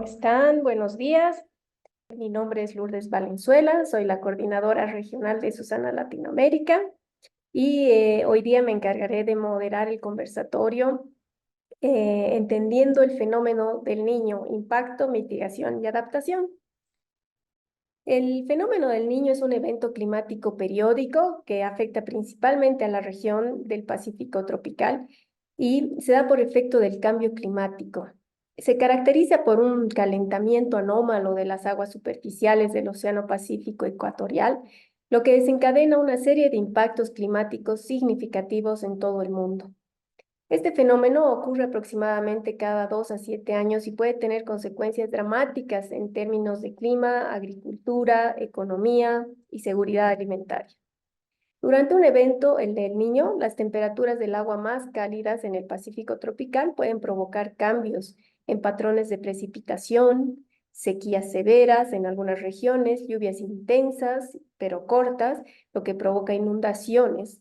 están? Buenos días. Mi nombre es Lourdes Valenzuela, soy la coordinadora regional de Susana Latinoamérica y hoy día me encargaré de moderar el conversatorio Entendiendo el fenómeno del niño, impacto, mitigación y adaptación. El fenómeno del niño es un evento climático periódico que afecta principalmente a la región del Pacífico tropical y se da por efecto del cambio climático. Se caracteriza por un calentamiento anómalo de las aguas superficiales del Océano Pacífico ecuatorial, lo que desencadena una serie de impactos climáticos significativos en todo el mundo. Este fenómeno ocurre aproximadamente cada 2 a 7 años y puede tener consecuencias dramáticas en términos de clima, agricultura, economía y seguridad alimentaria. Durante un evento, el del Niño, las temperaturas del agua más cálidas en el Pacífico tropical pueden provocar cambios en patrones de precipitación, sequías severas en algunas regiones, lluvias intensas pero cortas, lo que provoca inundaciones.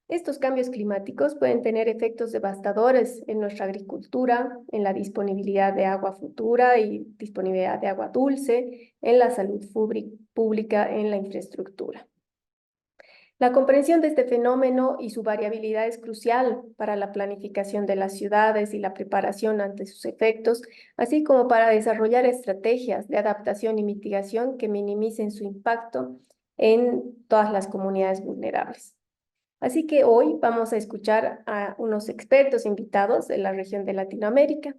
Estos cambios climáticos pueden tener efectos devastadores en nuestra agricultura, en la disponibilidad de agua futura y disponibilidad de agua dulce, en la salud pública, en la infraestructura. La comprensión de este fenómeno y su variabilidad es crucial para la planificación de las ciudades y la preparación ante sus efectos, así como para desarrollar estrategias de adaptación y mitigación que minimicen su impacto en todas las comunidades vulnerables. Así que hoy vamos a escuchar a unos expertos invitados de la región de Latinoamérica.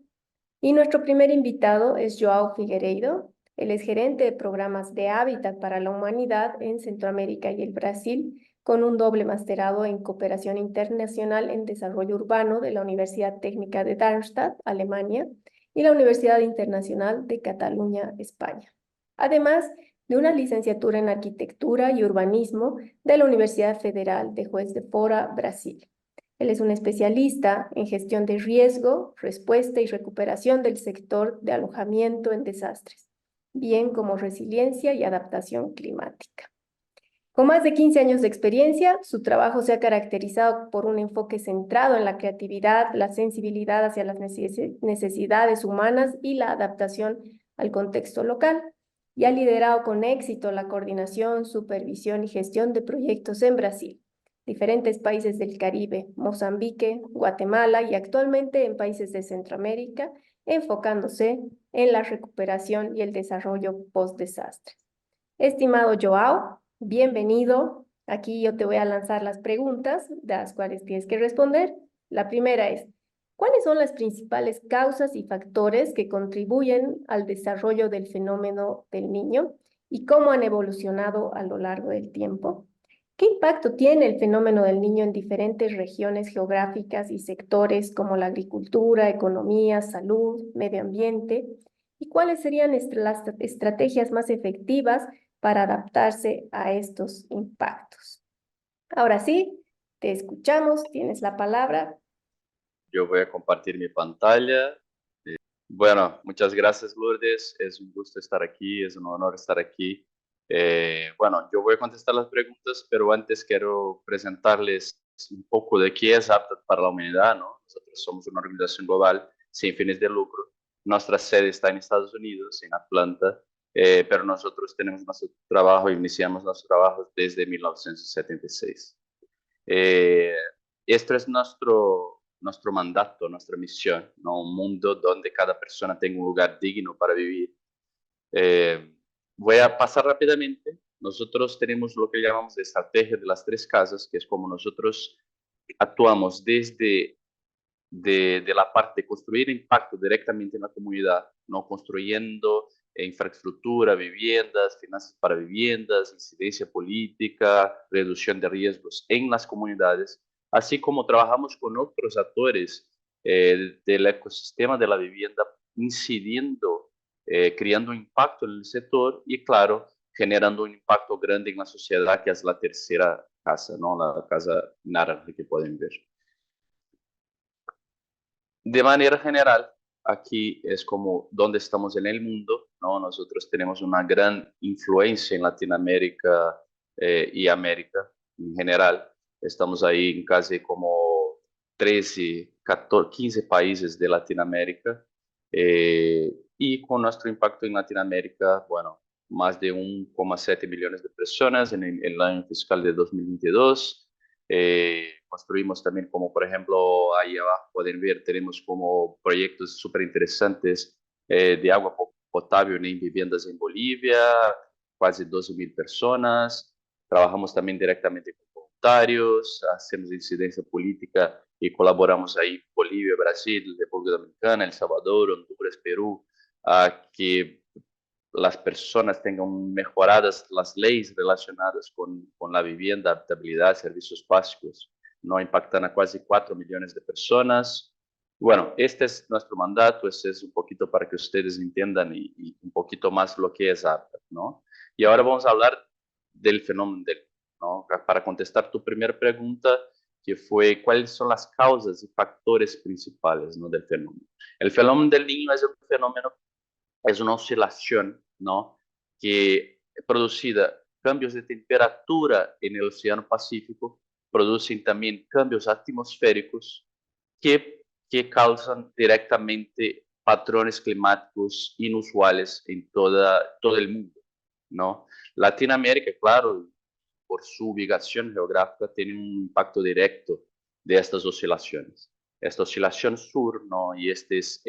Y nuestro primer invitado es Joao Figueiredo. Él es gerente de programas de Hábitat para la Humanidad en Centroamérica y el Brasil, con un doble masterado en Cooperación Internacional en Desarrollo Urbano de la Universidad Técnica de Darmstadt, Alemania, y la Universidad Internacional de Cataluña, España. Además de una licenciatura en Arquitectura y Urbanismo de la Universidad Federal de Juiz de Fora, Brasil. Él es un especialista en gestión de riesgo, respuesta y recuperación del sector de alojamiento en desastres, bien como resiliencia y adaptación climática. Con más de 15 años de experiencia, su trabajo se ha caracterizado por un enfoque centrado en la creatividad, la sensibilidad hacia las necesidades humanas y la adaptación al contexto local, y ha liderado con éxito la coordinación, supervisión y gestión de proyectos en Brasil, diferentes países del Caribe, Mozambique, Guatemala y actualmente en países de Centroamérica, enfocándose en la recuperación y el desarrollo post-desastres. Estimado Joao, bienvenido. Aquí yo te voy a lanzar las preguntas, de las cuales tienes que responder. La primera es, ¿cuáles son las principales causas y factores que contribuyen al desarrollo del fenómeno del niño y cómo han evolucionado a lo largo del tiempo? ¿Qué impacto tiene el fenómeno del niño en diferentes regiones geográficas y sectores como la agricultura, economía, salud, medio ambiente? ¿Y cuáles serían las estrategias más efectivas para adaptarse a estos impactos? Ahora sí, te escuchamos, tienes la palabra. Yo voy a compartir mi pantalla. Bueno, muchas gracias, Lourdes. Es un gusto estar aquí, es un honor estar aquí. Bueno, yo voy a contestar las preguntas, pero antes quiero presentarles un poco de qué es Hábitat para la Humanidad, ¿no? Nosotros somos una organización global sin fines de lucro. Nuestra sede está en Estados Unidos, en Atlanta, pero nosotros tenemos nuestro trabajo, iniciamos nuestro trabajo desde 1976. Esto es nuestro mandato, nuestra misión, ¿no? Un mundo donde cada persona tenga un lugar digno para vivir. Eh, Voy a pasar rápidamente. Nosotros tenemos lo que llamamos de estrategia de las tres casas, que es como nosotros actuamos desde de la parte de construir impacto directamente en la comunidad, no construyendo infraestructura, viviendas, finanzas para viviendas, incidencia política, reducción de riesgos en las comunidades, así como trabajamos con otros actores del ecosistema de la vivienda, incidiendo, creando un impacto en el sector y, claro, generando un impacto grande en la sociedad, que es la tercera casa, ¿no? La casa naranja que pueden ver. De manera general, aquí es como donde estamos en el mundo, ¿no? Nosotros tenemos una gran influencia en Latinoamérica y América en general. Estamos ahí en casi como 13, 14, 15 países de Latinoamérica. y con nuestro impacto en Latinoamérica, bueno, más de 1,7 millones de personas en el año fiscal de 2022. Construimos también, como por ejemplo, ahí abajo pueden ver, tenemos como proyectos súper interesantes de agua potable en viviendas en Bolivia, quase 12.000 personas. Trabajamos también directamente con voluntarios, hacemos incidencia política y colaboramos ahí con Bolivia, Brasil, República Dominicana, El Salvador, Honduras, Perú, a que las personas tengan mejoradas las leyes relacionadas con la vivienda, habitabilidad, servicios básicos. No impactan a casi 4 millones de personas. Bueno, este es nuestro mandato, este es un poquito para que ustedes entiendan y un poquito más lo que es ARPA, ¿no? Y ahora vamos a hablar del fenómeno del, ¿no? Para contestar tu primera pregunta, que fue cuáles son las causas y factores principales, ¿no? Del fenómeno. El fenómeno del niño es un fenómeno, es una oscilación, ¿no? Que producida cambios de temperatura en el Océano Pacífico, producen también cambios atmosféricos que causan directamente patrones climáticos inusuales en todo el mundo, ¿no? Latinoamérica, claro, por su ubicación geográfica, tiene un impacto directo de estas oscilaciones. Esta oscilación sur, ¿no? Y estas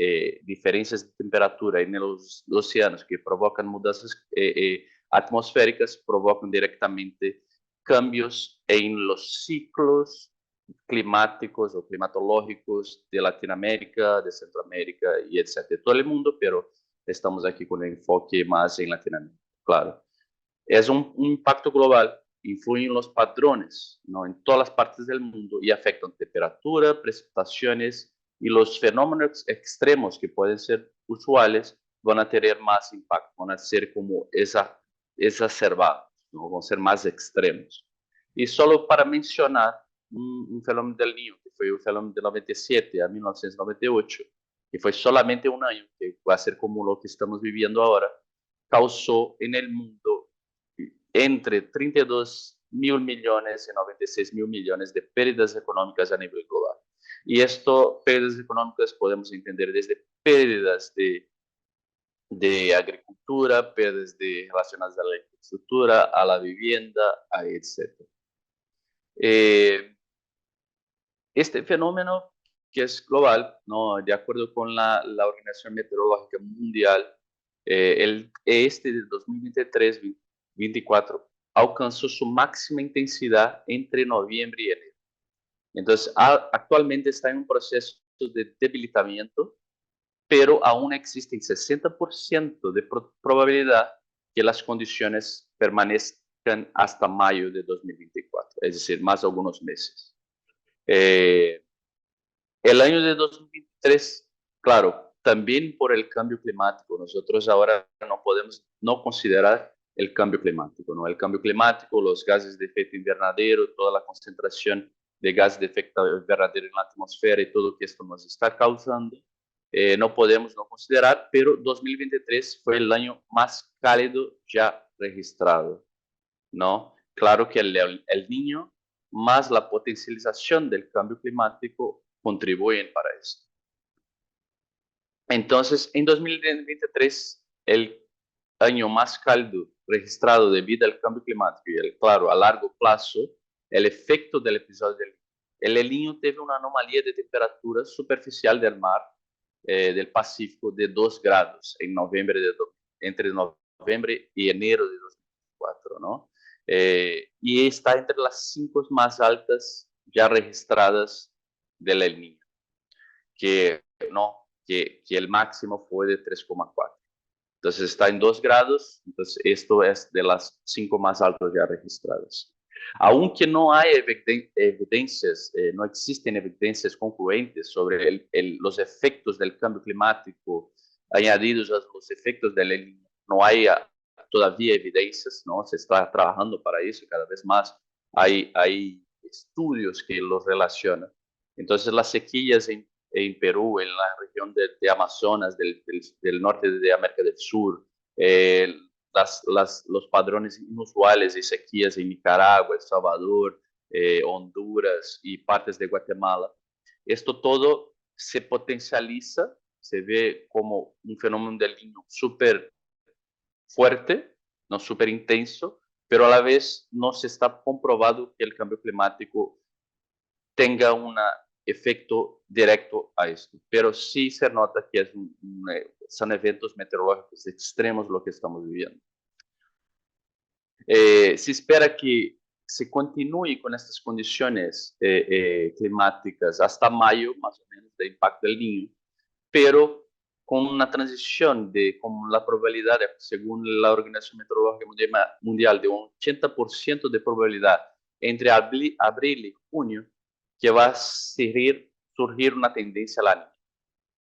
diferencias de temperatura en los océanos que provocan mudanzas atmosféricas provocan directamente cambios en los ciclos climáticos o climatológicos de Latinoamérica, de Centroamérica y etcétera, de todo el mundo, pero estamos aquí con el enfoque más en Latinoamérica, claro. Es un impacto global, influyen los patrones, ¿no? En todas las partes del mundo y afectan temperatura, precipitaciones y los fenómenos extremos que pueden ser usuales van a tener más impacto, van a ser como exacerbados, ¿no? Van a ser más extremos. Y solo para mencionar un fenómeno del Niño, que fue un fenómeno de 97 a 1998, que fue solamente un año, que va a ser como lo que estamos viviendo ahora, causó en el mundo entre 32 mil millones y 96 mil millones de pérdidas económicas a nivel global. Y esto, pérdidas económicas, podemos entender desde pérdidas de agricultura, pérdidas relacionadas a la infraestructura, a la vivienda, etc. Este fenómeno que es global, ¿no? De acuerdo con la Organización Meteorológica Mundial, este de 2023-24 alcanzó su máxima intensidad entre noviembre y enero. Entonces, actualmente está en un proceso de debilitamiento, pero aún existen 60% de probabilidad que las condiciones permanezcan hasta mayo de 2024, es decir, más algunos meses. El año de 2023, claro, también por el cambio climático. Nosotros ahora no podemos no considerar el cambio climático, ¿no? El cambio climático, los gases de efecto invernadero, toda la concentración de gases de efecto invernadero en la atmósfera y todo lo que esto nos está causando, no podemos no considerar, pero 2023 fue el año más cálido ya registrado, ¿no? Claro que el niño más la potencialización del cambio climático contribuyen para esto. Entonces, en 2023, el año más cálido registrado debido al cambio climático y, claro, a largo plazo, el efecto del episodio del El Niño tuvo una anomalía de temperatura superficial del mar del Pacífico de 2 grados en entre noviembre y enero de 2024, ¿no? Y está entre las 5 más altas ya registradas del El Niño, que, ¿no? que el máximo fue de 3,4. Entonces está en 2 grados, entonces esto es de las 5 más altas ya registradas. Aunque no hay evidencias, no existen evidencias concluentes sobre los efectos del cambio climático añadidos a los efectos del El Niño, no hay todavía evidencias, ¿no? Se está trabajando para eso cada vez más. Hay estudios que los relacionan. Entonces las sequías en Perú, en la región de Amazonas, del norte de América del Sur, los padrones inusuales de sequías en Nicaragua, El Salvador, Honduras y partes de Guatemala. Esto todo se potencializa se ve como un fenómeno del Niño súper fuerte, no súper intenso, pero a la vez no se está comprobado que el cambio climático tenga un efecto directo a esto, pero sí se nota que son eventos meteorológicos extremos lo que estamos viviendo. Se espera que se continúe con estas condiciones climáticas hasta mayo, más o menos, de impacto del Niño, pero con una transición con la probabilidad, según la Organización Meteorológica Mundial, de un 80% de probabilidad entre abril y junio, que va a surgir una tendencia a la niña.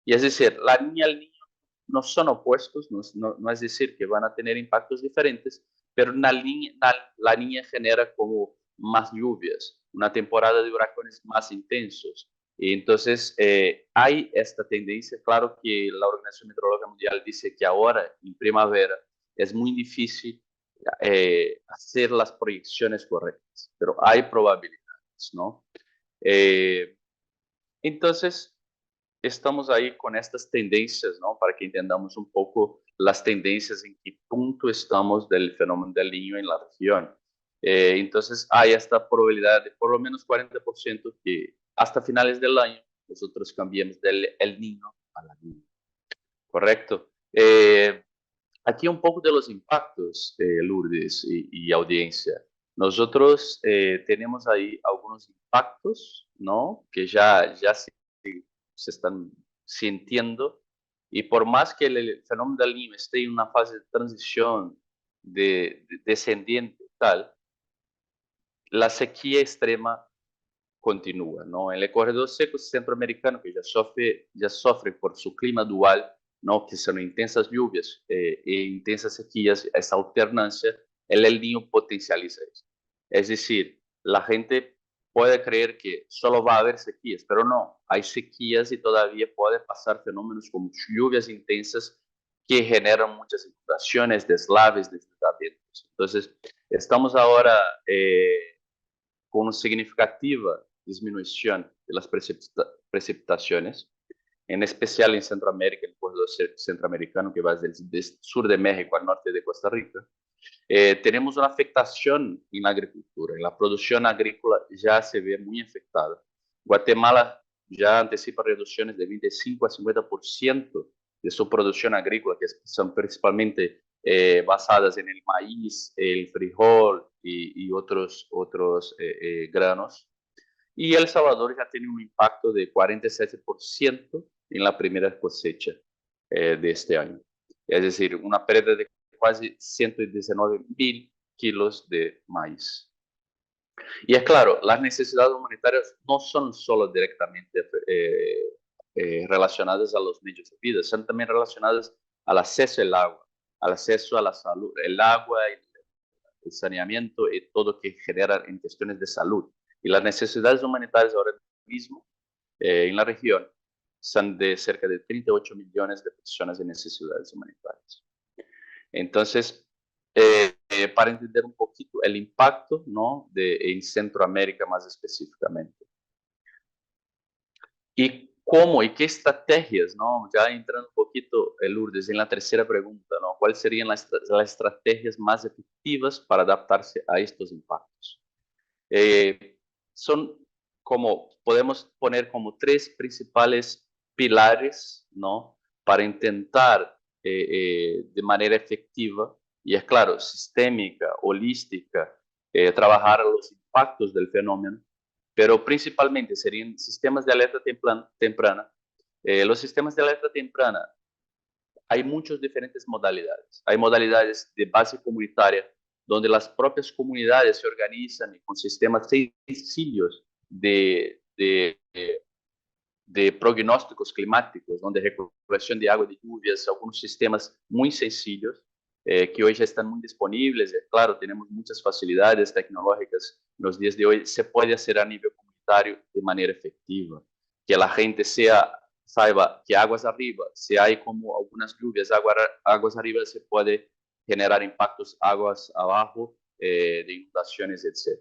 Y es decir, la niña y el niño no son opuestos, no es decir que van a tener impactos diferentes, pero la niña genera como más lluvias, una temporada de huracanes más intensos. Y entonces hay esta tendencia, claro que la Organización Meteorológica Mundial dice que ahora, en primavera, es muy difícil hacer las proyecciones correctas, pero hay probabilidades, ¿no? Eh, entonces, estamos ahí con estas tendencias, ¿no? Para que entendamos un poco las tendencias, en qué punto estamos del fenómeno del Niño en la región. Entonces, hay esta probabilidad de por lo menos 40% que hasta finales del año nosotros cambiemos del el Niño a la Niña. ¿Correcto? Aquí un poco de los impactos, Lourdes y audiencia. Nosotros tenemos ahí algunos impactos, ¿no? Que ya se están sintiendo, y por más que el fenómeno del Niño esté en una fase de transición descendiente tal, la sequía extrema continúa, ¿no? El corredor seco centroamericano, que ya sofre por su clima dual, ¿no? Que son intensas lluvias e intensas sequías, esa alternancia, el Niño potencializa eso. Es decir, la gente puede creer que solo va a haber sequías, pero no, hay sequías y todavía puede pasar fenómenos como lluvias intensas que generan muchas inundaciones, deslaves, deslizamientos. Entonces, estamos ahora con una significativa disminución de las precipitaciones, en especial en Centroamérica, el corredor centroamericano que va desde el sur de México al norte de Costa Rica. Tenemos una afectación en la agricultura, en la producción agrícola ya se ve muy afectada. Guatemala ya anticipa reducciones de 25 a 50% de su producción agrícola, que son principalmente basadas en el maíz, el frijol y otros granos. Y El Salvador ya tiene un impacto de 47% en la primera cosecha de este año. Es decir, una pérdida de casi 119.000 kilos de maíz. Y es claro, las necesidades humanitarias no son solo directamente relacionadas a los medios de vida, son también relacionadas al acceso al agua, al acceso a la salud, el agua, el saneamiento y todo que genera en cuestiones de salud. Y las necesidades humanitarias ahora mismo en la región son de cerca de 38 millones de personas en necesidades humanitarias. Entonces, para entender un poquito el impacto, ¿no? En Centroamérica más específicamente. Y cómo y qué estrategias, ¿no? Ya entrando un poquito, Lourdes, en la tercera pregunta, ¿no? ¿Cuáles serían las estrategias más efectivas para adaptarse a estos impactos? Son como, podemos poner como tres principales pilares, ¿no? Para intentar de manera efectiva, y es claro, sistémica, holística, trabajar los impactos del fenómeno, pero principalmente serían sistemas de alerta temprana. Los sistemas de alerta temprana, hay muchas diferentes modalidades. Hay modalidades de base comunitaria, donde las propias comunidades se organizan con sistemas sencillos de pronósticos climáticos, donde recolección de agua de lluvias, algunos sistemas muy sencillos que hoy ya están muy disponibles. Claro, tenemos muchas facilidades tecnológicas en los días de hoy, se puede hacer a nivel comunitario de manera efectiva, que la gente saiba que aguas arriba, si hay como algunas lluvias, aguas arriba se puede generar impactos aguas abajo, de inundaciones, etc.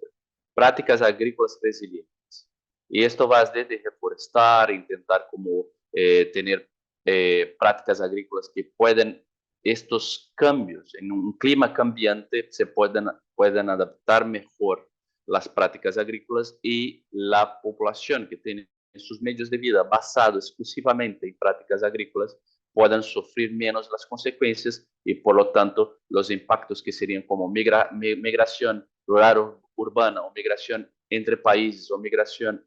Prácticas agrícolas resilientes. Y esto va desde reforestar, intentar como tener prácticas agrícolas que pueden, estos cambios en un clima cambiante, se pueden adaptar mejor las prácticas agrícolas y la población que tiene sus medios de vida basados exclusivamente en prácticas agrícolas puedan sufrir menos las consecuencias y por lo tanto los impactos que serían como migración rural urbana o migración entre países o migración,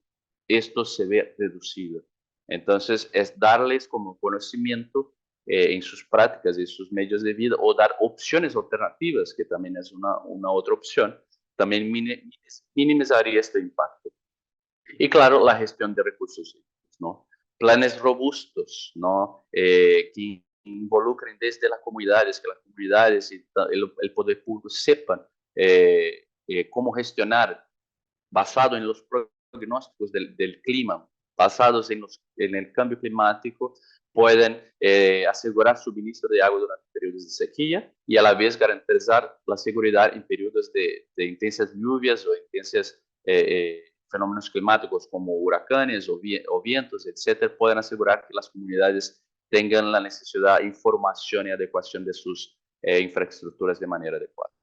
esto se ve reducido. Entonces es darles como conocimiento en sus prácticas y sus medios de vida o dar opciones alternativas, que también es una otra opción, también minimizaría este impacto. Y claro, la gestión de recursos hídricos, ¿no? Planes robustos, ¿no? Que involucren desde las comunidades, que las comunidades y el poder público sepan cómo gestionar basado en los pronósticos del clima, basados en el cambio climático, pueden asegurar suministro de agua durante periodos de sequía y a la vez garantizar la seguridad en periodos de intensas lluvias o intensas fenómenos climáticos como huracanes o vientos, etcétera, pueden asegurar que las comunidades tengan la necesidad, información y adecuación de sus infraestructuras de manera adecuada.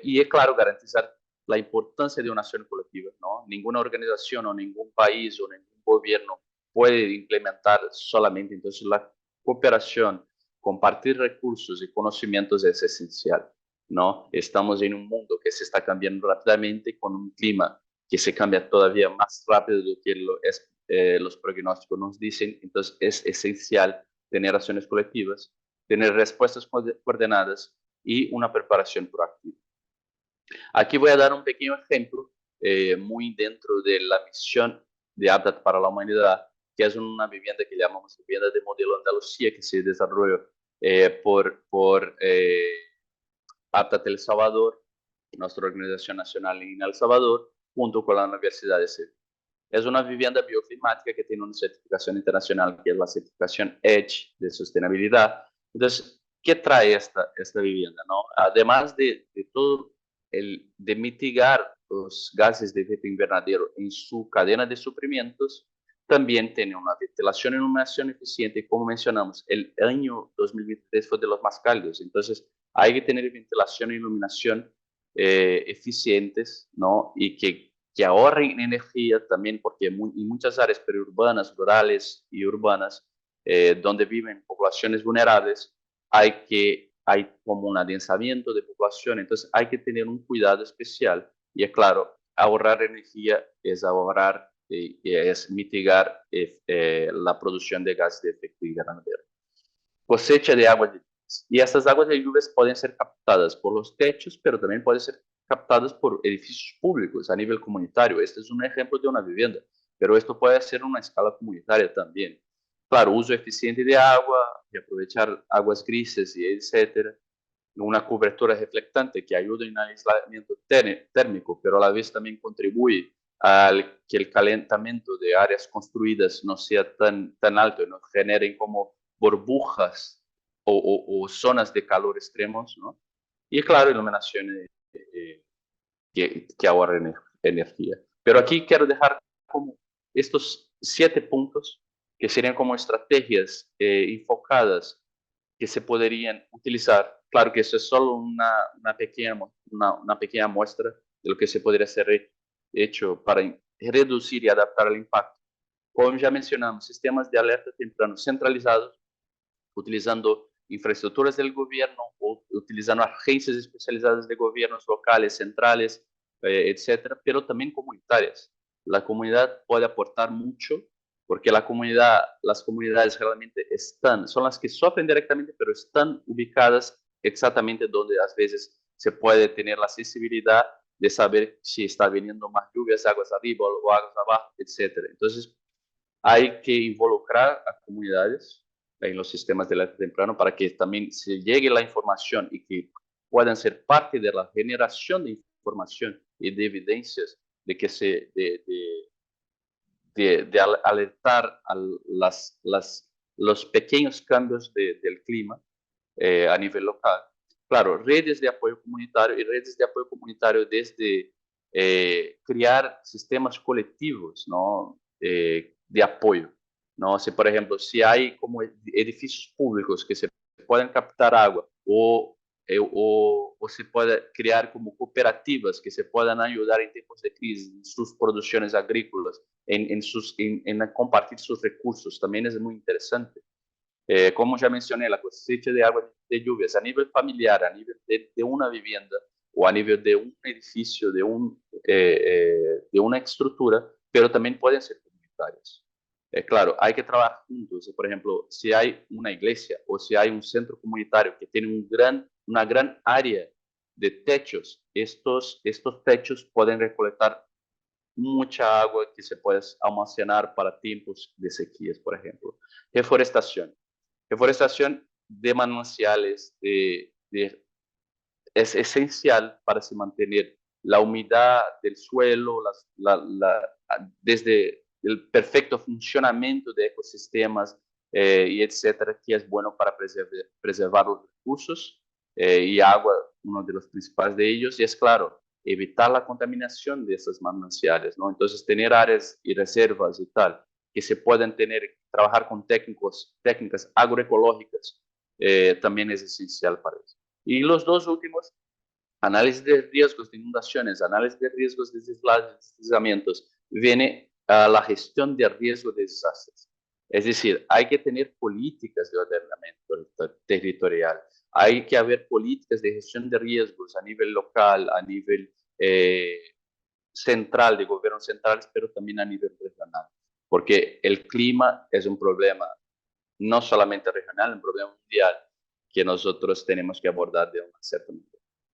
Y es claro, garantizar la importancia de una acción colectiva, ¿no? Ninguna organización o ningún país o ningún gobierno puede implementar solamente, entonces la cooperación, compartir recursos y conocimientos es esencial, ¿no? Estamos en un mundo que se está cambiando rápidamente con un clima que se cambia todavía más rápido de lo que los pronósticos nos dicen, entonces es esencial tener acciones colectivas, tener respuestas coordenadas y una preparación proactiva. Aquí voy a dar un pequeño ejemplo muy dentro de la misión de Hábitat para la Humanidad, que es una vivienda que llamamos vivienda de modelo Andalucía, que se desarrolló por Hábitat El Salvador, nuestra organización nacional en El Salvador, junto con la Universidad de Sevilla. Es una vivienda bioclimática que tiene una certificación internacional, que es la certificación EDGE de sostenibilidad. Entonces, ¿qué trae esta vivienda? ¿No? Además de todo, de mitigar los gases de efecto invernadero en su cadena de suprimientos, también tiene una ventilación y iluminación eficiente. Y como mencionamos, el año 2023 fue de los más cálidos. Entonces, hay que tener ventilación y iluminación eficientes, ¿no? Y que ahorren energía también, porque en muchas áreas periurbanas, rurales y urbanas, donde viven poblaciones vulnerables, hay como un adensamiento de población, entonces hay que tener un cuidado especial. Y es claro, ahorrar energía es ahorrar, es mitigar la producción de gases de efecto invernadero. Cosecha de agua de lluvias. Y estas aguas de lluvias pueden ser captadas por los techos, pero también pueden ser captadas por edificios públicos a nivel comunitario. Este es un ejemplo de una vivienda, pero esto puede ser una escala comunitaria también. Claro, uso eficiente de agua y aprovechar aguas grises y etcétera. Una cobertura reflectante que ayuda en el aislamiento térmico, pero a la vez también contribuye al que el calentamiento de áreas construidas no sea tan alto y no generen como burbujas o zonas de calor extremos, ¿no? Y claro, iluminación que ahorra energía. Pero aquí quiero dejar como estos 7 puntos que serían como estrategias enfocadas que se podrían utilizar. Claro que eso es solo una pequeña muestra de lo que se podría ser hecho para reducir y adaptar el impacto. Como ya mencionamos, sistemas de alerta temprano centralizados, utilizando infraestructuras del gobierno o utilizando agencias especializadas de gobiernos locales, centrales, etcétera, pero también comunitarias. La comunidad puede aportar mucho porque las comunidades realmente son las que sufren directamente, pero están ubicadas exactamente donde a veces se puede tener la sensibilidad de saber si está viniendo más lluvias, aguas arriba o aguas abajo, etcétera. Entonces, hay que involucrar a comunidades en los sistemas de alerta temprano para que también se llegue la información y que puedan ser parte de la generación de información y de evidencias de que de alertar a los pequeños cambios del clima a nivel local. Claro, redes de apoyo comunitario y redes de apoyo comunitario desde crear sistemas colectivos, ¿no? De apoyo. ¿no? Si, por ejemplo, si hay como edificios públicos que se pueden captar agua o se puede crear como cooperativas que se puedan ayudar en tiempos de crisis en sus producciones agrícolas, en compartir sus recursos, también es muy interesante. Como ya mencioné, la cosecha de agua de lluvias a nivel familiar, a nivel de una vivienda o a nivel de un edificio, de una estructura, pero también pueden ser comunitarias. Claro, hay que trabajar juntos. Por ejemplo, si hay una iglesia o si hay un centro comunitario que tiene una gran área de techos, estos techos pueden recolectar mucha agua que se puede almacenar para tiempos de sequías, por ejemplo. Reforestación. Reforestación de mananciales es esencial para se mantener la humedad del suelo, desde el perfecto funcionamiento de ecosistemas y etcétera, que es bueno para preservar los recursos y agua, uno de los principales de ellos, y es claro, evitar la contaminación de esos mananciales, ¿no? Entonces, tener áreas y reservas y tal, que se puedan trabajar con técnicas agroecológicas, también es esencial para eso. Y los dos últimos, análisis de riesgos de inundaciones, análisis de riesgos de deslizamientos, viene a la gestión de riesgo de desastres. Es decir, hay que tener políticas de ordenamiento territorial, hay que haber políticas de gestión de riesgos a nivel local, a nivel central, de gobiernos centrales, pero también a nivel regional, porque el clima es un problema no solamente regional, un problema mundial que nosotros tenemos que abordar de una cierta manera.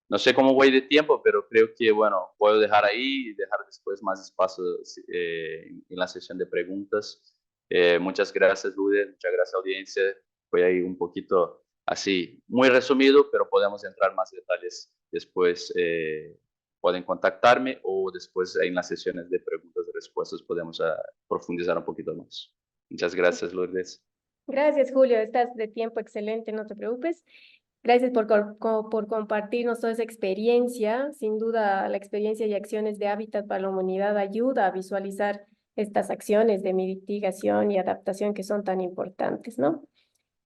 No sé cómo voy de tiempo, pero creo que, bueno, puedo dejar ahí y dejar después más espacio en la sesión de preguntas. Muchas gracias, Lude, muchas gracias, audiencia. Fue ahí un poquito así, muy resumido, pero podemos entrar más detalles después. Pueden contactarme o después en las sesiones de preguntas y respuestas podemos profundizar un poquito más. Muchas gracias, Lourdes. Gracias, Julio. Estás de tiempo excelente, no te preocupes. Gracias por compartirnos toda esa experiencia. Sin duda, la experiencia y acciones de Hábitat para la Humanidad ayuda a visualizar estas acciones de mitigación y adaptación que son tan importantes, ¿no?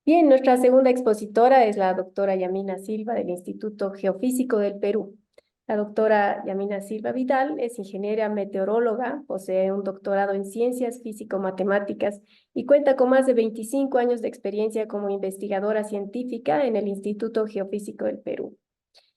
Bien, nuestra segunda expositora es la doctora Yamina Silva del Instituto Geofísico del Perú. La doctora Yamina Silva Vidal es ingeniera meteoróloga, posee un doctorado en ciencias físico-matemáticas y cuenta con más de 25 años de experiencia como investigadora científica en el Instituto Geofísico del Perú.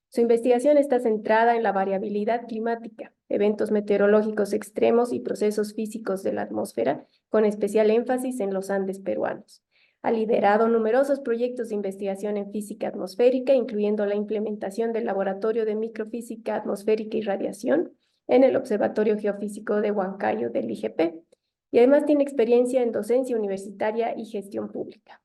Su investigación está centrada en la variabilidad climática, eventos meteorológicos extremos y procesos físicos de la atmósfera, con especial énfasis en los Andes peruanos. Ha liderado numerosos proyectos de investigación en física atmosférica, incluyendo la implementación del Laboratorio de Microfísica Atmosférica y Radiación en el Observatorio Geofísico de Huancayo del IGP, y además tiene experiencia en docencia universitaria y gestión pública.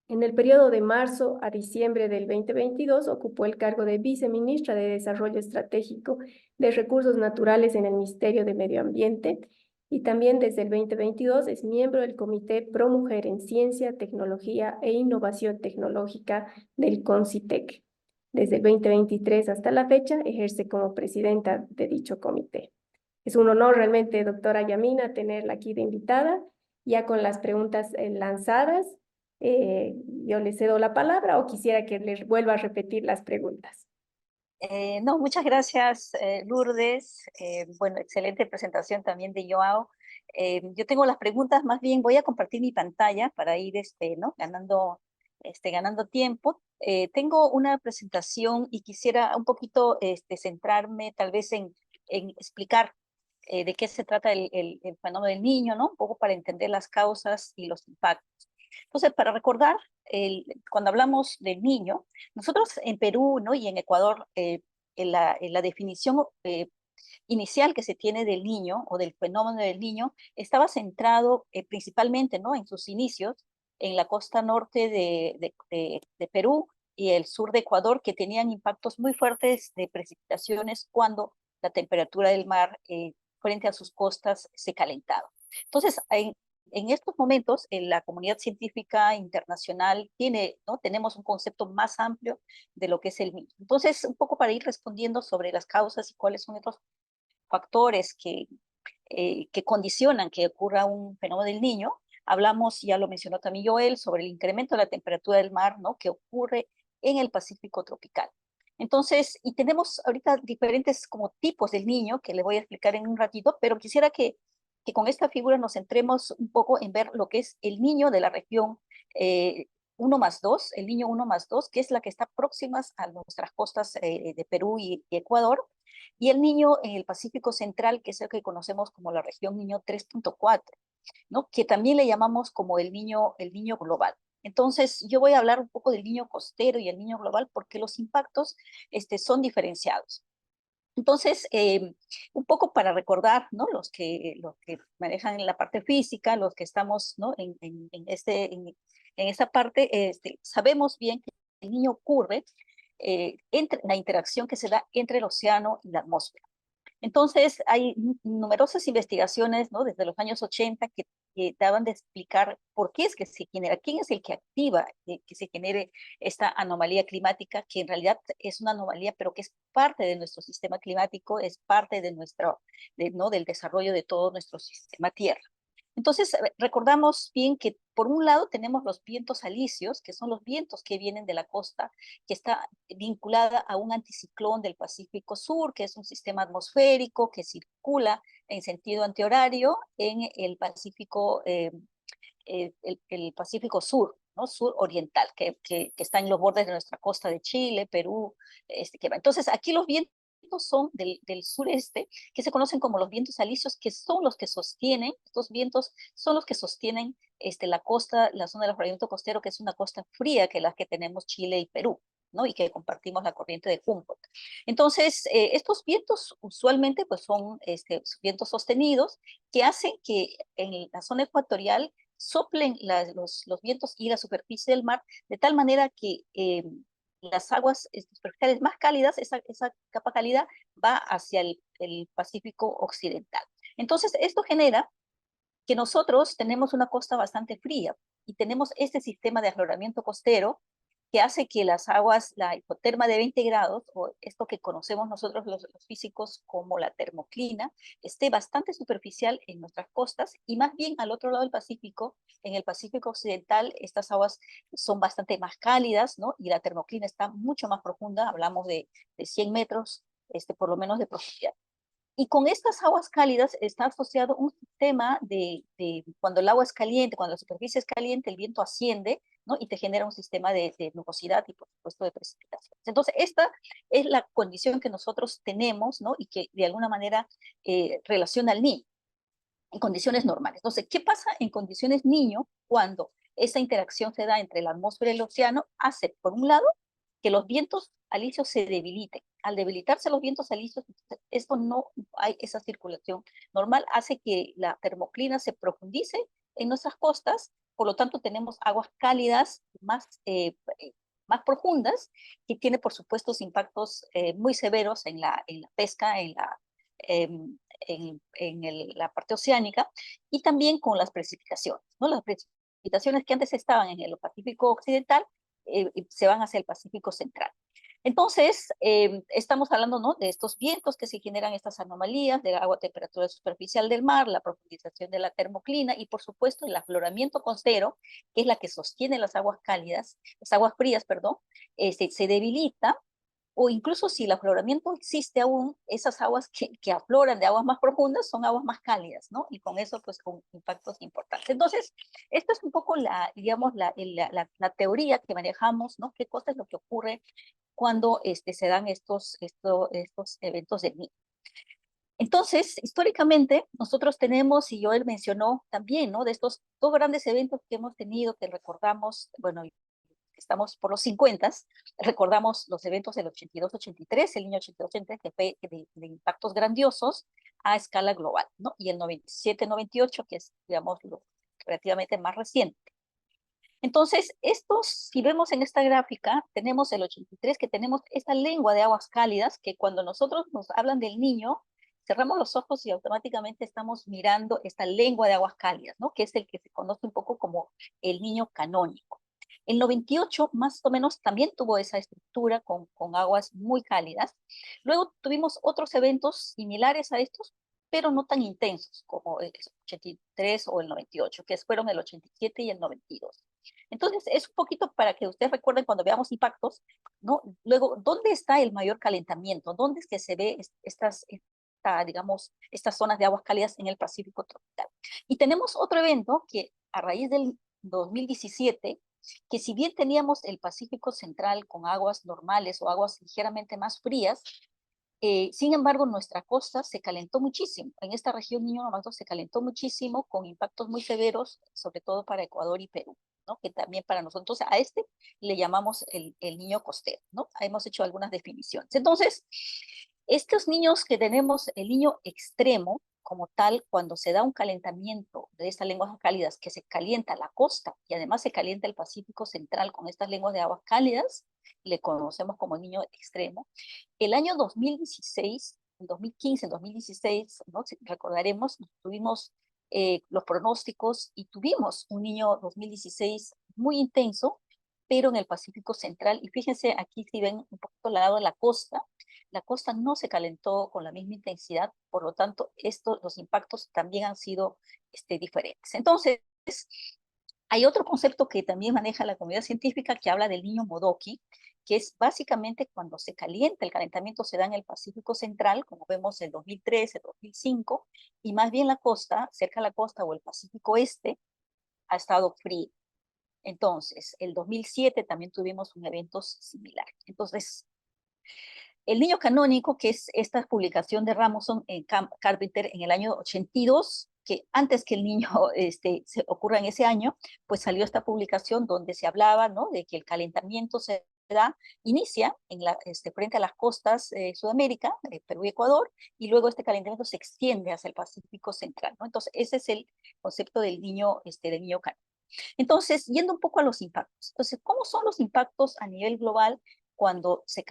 En el periodo de marzo a diciembre del 2022 ocupó el cargo de viceministra de Desarrollo Estratégico de Recursos Naturales en el Ministerio de Medio Ambiente y también desde el 2022 es miembro del Comité Pro Mujer en Ciencia, Tecnología e Innovación Tecnológica del CONCITEC. Desde el 2023 hasta la fecha ejerce como presidenta de dicho comité. Es un honor realmente, doctora Yamina, tenerla aquí de invitada, ya con las preguntas lanzadas. Yo le cedo la palabra o quisiera que les vuelva a repetir las preguntas. No, muchas gracias, Lourdes. Bueno, excelente presentación también de Joao. Yo tengo las preguntas, más bien voy a compartir mi pantalla para ir ¿no? ganando tiempo. Tengo una presentación y quisiera un poquito centrarme tal vez en explicar de qué se trata el fenómeno del niño, ¿no? Un poco para entender las causas y los impactos. Entonces, para recordar, cuando hablamos del niño, nosotros en Perú, ¿no? Y en Ecuador, en la definición inicial que se tiene del niño o del fenómeno del niño estaba centrado principalmente, ¿no? En sus inicios en la costa norte de Perú y el sur de Ecuador, que tenían impactos muy fuertes de precipitaciones cuando la temperatura del mar frente a sus costas se calentaba. Entonces, en estos momentos, la comunidad científica internacional ¿no? Tenemos un concepto más amplio de lo que es el niño. Entonces, un poco para ir respondiendo sobre las causas y cuáles son estos factores que condicionan que ocurra un fenómeno del niño, Hablamos, ya lo mencionó también Joel, sobre el incremento de la temperatura del mar, ¿no? Que ocurre en el Pacífico tropical. Entonces, y tenemos ahorita diferentes como tipos del niño, que le voy a explicar en un ratito, pero quisiera que con esta figura nos centremos un poco en ver lo que es el niño de la región 1+2, el niño 1+2, que es la que está próxima a nuestras costas de Perú y Ecuador, y el niño en el Pacífico Central, que es el que conocemos como la región niño 3.4, ¿no? Que también le llamamos como el niño global. Entonces, yo voy a hablar un poco del niño costero y el niño global porque los impactos son diferenciados. Entonces, un poco para recordar, ¿no? Los que manejan la parte física, los que estamos, ¿no? en esta parte, sabemos bien que el niño ocurre entre la interacción que se da entre el océano y la atmósfera. Entonces, hay numerosas investigaciones, ¿no? Desde los años 80 que daban de explicar por qué es que se genera, quién es el que activa que se genere esta anomalía climática, que en realidad es una anomalía, pero que es parte de nuestro sistema climático, es parte de ¿no? del desarrollo de todo nuestro sistema Tierra. Entonces, recordamos bien que por un lado tenemos los vientos alisios, que son los vientos que vienen de la costa, que está vinculada a un anticiclón del Pacífico Sur, que es un sistema atmosférico que circula en sentido antihorario en el Pacífico, el Pacífico Sur, ¿no? Sur oriental, que está en los bordes de nuestra costa de Chile, Perú, que va. Entonces, aquí los vientos son del sureste, que se conocen como los vientos alisios, que son los que sostienen, estos vientos son los que sostienen la costa, la zona del afloramiento costero, que es una costa fría que las que tenemos Chile y Perú, ¿no? Y que compartimos la corriente de Humboldt. Entonces, estos vientos usualmente pues son vientos sostenidos que hacen que en la zona ecuatorial soplen los vientos y la superficie del mar de tal manera que las aguas superficiales más cálidas, esa capa cálida va hacia el Pacífico Occidental. Entonces, esto genera que nosotros tenemos una costa bastante fría y tenemos este sistema de afloramiento costero que hace que las aguas, la hipoterma de 20 grados, o esto que conocemos nosotros los físicos como la termoclina, esté bastante superficial en nuestras costas y más bien al otro lado del Pacífico, en el Pacífico Occidental, estas aguas son bastante más cálidas, ¿no? Y la termoclina está mucho más profunda, hablamos de 100 metros, por lo menos de profundidad. Y con estas aguas cálidas está asociado un sistema de cuando el agua es caliente, cuando la superficie es caliente, el viento asciende, ¿no? Y te genera un sistema de nubosidad y, por supuesto, de precipitaciones. Entonces, esta es la condición que nosotros tenemos, ¿no? Y que de alguna manera relaciona al niño en condiciones normales. Entonces, ¿qué pasa en condiciones niño cuando esa interacción se da entre la atmósfera y el océano? Hace, por un lado, que los vientos alisios se debiliten. Al debilitarse los vientos alisios, esto no hay esa circulación normal, hace que la termoclina se profundice en nuestras costas, por lo tanto tenemos aguas cálidas más profundas, que tiene por supuesto impactos muy severos en la pesca, la parte oceánica, y también con las precipitaciones, ¿no? Las precipitaciones que antes estaban en el Pacífico Occidental se van hacia el Pacífico Central. Entonces, estamos hablando, ¿no? De estos vientos que se generan estas anomalías de agua, temperatura superficial del mar, la profundización de la termoclina y, por supuesto, el afloramiento costero, que es la que sostiene las aguas cálidas, las aguas frías, perdón, se debilita, o incluso si el afloramiento existe aún, esas aguas que afloran de aguas más profundas son aguas más cálidas, ¿no? Y con eso, pues, con impactos importantes. Entonces, esta es un poco digamos, la teoría que manejamos, ¿no? ¿Qué cosa es lo que ocurre cuando se dan estos eventos del niño? Entonces, históricamente, nosotros tenemos, y Joel mencionó también, ¿no? De estos dos grandes eventos que hemos tenido, que recordamos, bueno, estamos por los 50, recordamos los eventos del 82-83, el niño 82-83, que fue de impactos grandiosos a escala global, ¿no? Y el 97-98, que es, digamos, lo relativamente más reciente. Entonces, si vemos en esta gráfica, tenemos el 83, que tenemos esta lengua de aguas cálidas, que cuando nosotros nos hablan del niño, cerramos los ojos y automáticamente estamos mirando esta lengua de aguas cálidas, ¿no? Que es el que se conoce un poco como el niño canónico. El 98 más o menos también tuvo esa estructura con aguas muy cálidas. Luego tuvimos otros eventos similares a estos, pero no tan intensos como el 83 o el 98, que fueron el 87 y el 92. Entonces, es un poquito para que ustedes recuerden cuando veamos impactos, ¿no? Luego, ¿dónde está el mayor calentamiento? ¿Dónde es que se ve digamos, estas zonas de aguas cálidas en el Pacífico tropical? Y tenemos otro evento que a raíz del 2017, que si bien teníamos el Pacífico Central con aguas normales o aguas ligeramente más frías, sin embargo, nuestra costa se calentó muchísimo. En esta región Niño Nomato se calentó muchísimo con impactos muy severos, sobre todo para Ecuador y Perú, ¿no? Que también para nosotros a este le llamamos el niño costero, ¿no? Hemos hecho algunas definiciones. Entonces, estos niños que tenemos, el niño extremo, como tal, cuando se da un calentamiento de estas lenguas cálidas, que se calienta la costa y además se calienta el Pacífico Central con estas lenguas de aguas cálidas, le conocemos como niño extremo. El año 2016, en 2015, en 2016, ¿no? Recordaremos, tuvimos los pronósticos y tuvimos un niño 2016 muy intenso, pero en el Pacífico Central. Y fíjense, aquí si ven un poquito al lado de la costa no se calentó con la misma intensidad, por lo tanto, los impactos también han sido diferentes. Entonces, hay otro concepto que también maneja la comunidad científica que habla del niño Modoki, que es básicamente cuando se calienta, el calentamiento se da en el Pacífico Central, como vemos en 2003, el 2005, y más bien la costa, cerca de la costa o el Pacífico Este, ha estado frío. Entonces, el 2007 también tuvimos un evento similar. Entonces, el niño canónico, que es esta publicación de Ramoson en Carpenter en el año 82, que antes que el niño se ocurra en ese año, pues salió esta publicación donde se hablaba, ¿no? De que el calentamiento inicia frente a las costas de Sudamérica, Perú y Ecuador, y luego este calentamiento se extiende hacia el Pacífico Central, ¿no? Entonces, ese es el concepto del niño canónico. Entonces, yendo un poco a los impactos. Entonces, ¿cómo son los impactos a nivel global cuando se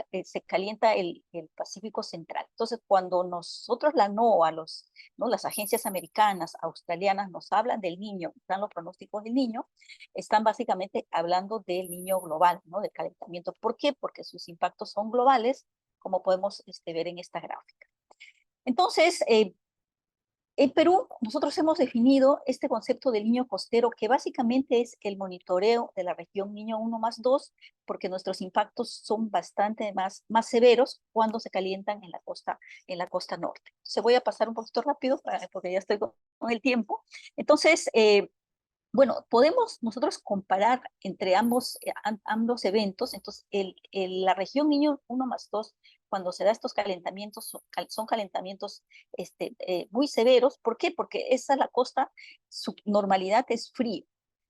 calienta el Pacífico Central? Entonces, cuando nosotros, la NOAA, ¿no? Las agencias americanas, australianas, nos hablan del niño, dan los pronósticos del niño, están básicamente hablando del niño global, ¿no? Del calentamiento. ¿Por qué? Porque sus impactos son globales, como podemos ver en esta gráfica. Entonces, en Perú, nosotros hemos definido este concepto del niño costero, que básicamente es el monitoreo de la región niño 1+2, porque nuestros impactos son bastante más severos cuando se calientan en la costa norte. Se voy a pasar un poquito rápido porque ya estoy con el tiempo. Entonces, bueno, podemos nosotros comparar entre ambos eventos. Entonces, la región niño 1+2, cuando se da estos calentamientos, son calentamientos muy severos. ¿Por qué? Porque esa es la costa, su normalidad es frío.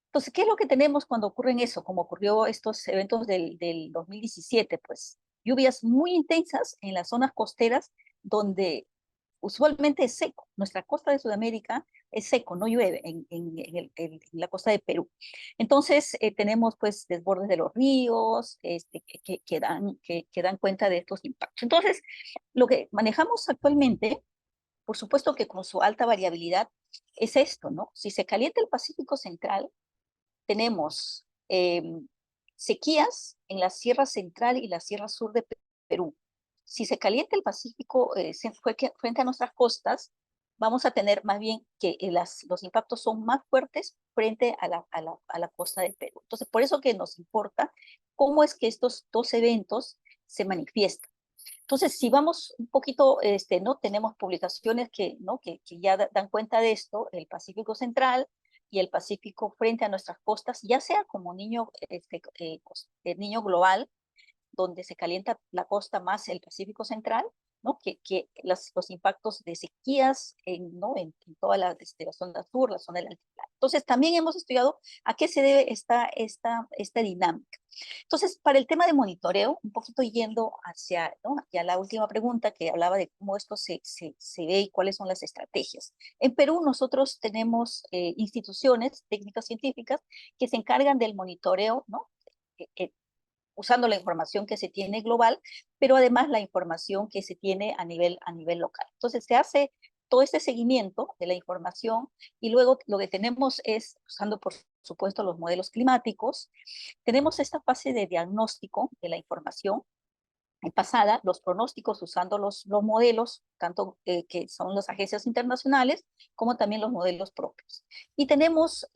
Entonces, ¿qué es lo que tenemos cuando ocurren eso? Como ocurrió estos eventos del 2017, pues lluvias muy intensas en las zonas costeras donde usualmente es seco. Nuestra costa de Sudamérica es seco, no llueve en la costa de Perú. Entonces, tenemos pues desbordes de los ríos que dan cuenta de estos impactos. Entonces, lo que manejamos actualmente, por supuesto que con su alta variabilidad, es esto, ¿no? Si se calienta el Pacífico Central, tenemos sequías en la Sierra Central y la Sierra Sur de Perú. Si se calienta el Pacífico frente a nuestras costas, vamos a tener más bien que los impactos son más fuertes frente a la costa de Perú. Entonces, por eso que nos importa cómo es que estos dos eventos se manifiestan. Entonces, si vamos un poquito, ¿no? Tenemos publicaciones ¿no? que ya dan cuenta de esto, el Pacífico Central y el Pacífico frente a nuestras costas, ya sea como niño global, donde se calienta la costa más el Pacífico Central, ¿no? Que los impactos de sequías ¿no? en toda la zona sur, la zona del altiplano. Entonces, también hemos estudiado a qué se debe esta dinámica. Entonces, para el tema de monitoreo, un poquito yendo ¿no? hacia la última pregunta que hablaba de cómo esto se ve y cuáles son las estrategias. En Perú nosotros tenemos instituciones técnicas científicas que se encargan del monitoreo, ¿no? Usando la información que se tiene global, pero además la información que se tiene a nivel local. Entonces se hace todo este seguimiento de la información y luego lo que tenemos es, usando por supuesto los modelos climáticos, tenemos esta fase de diagnóstico de la información pasada los pronósticos usando los modelos, tanto que son las agencias internacionales, como también los modelos propios. Y tenemos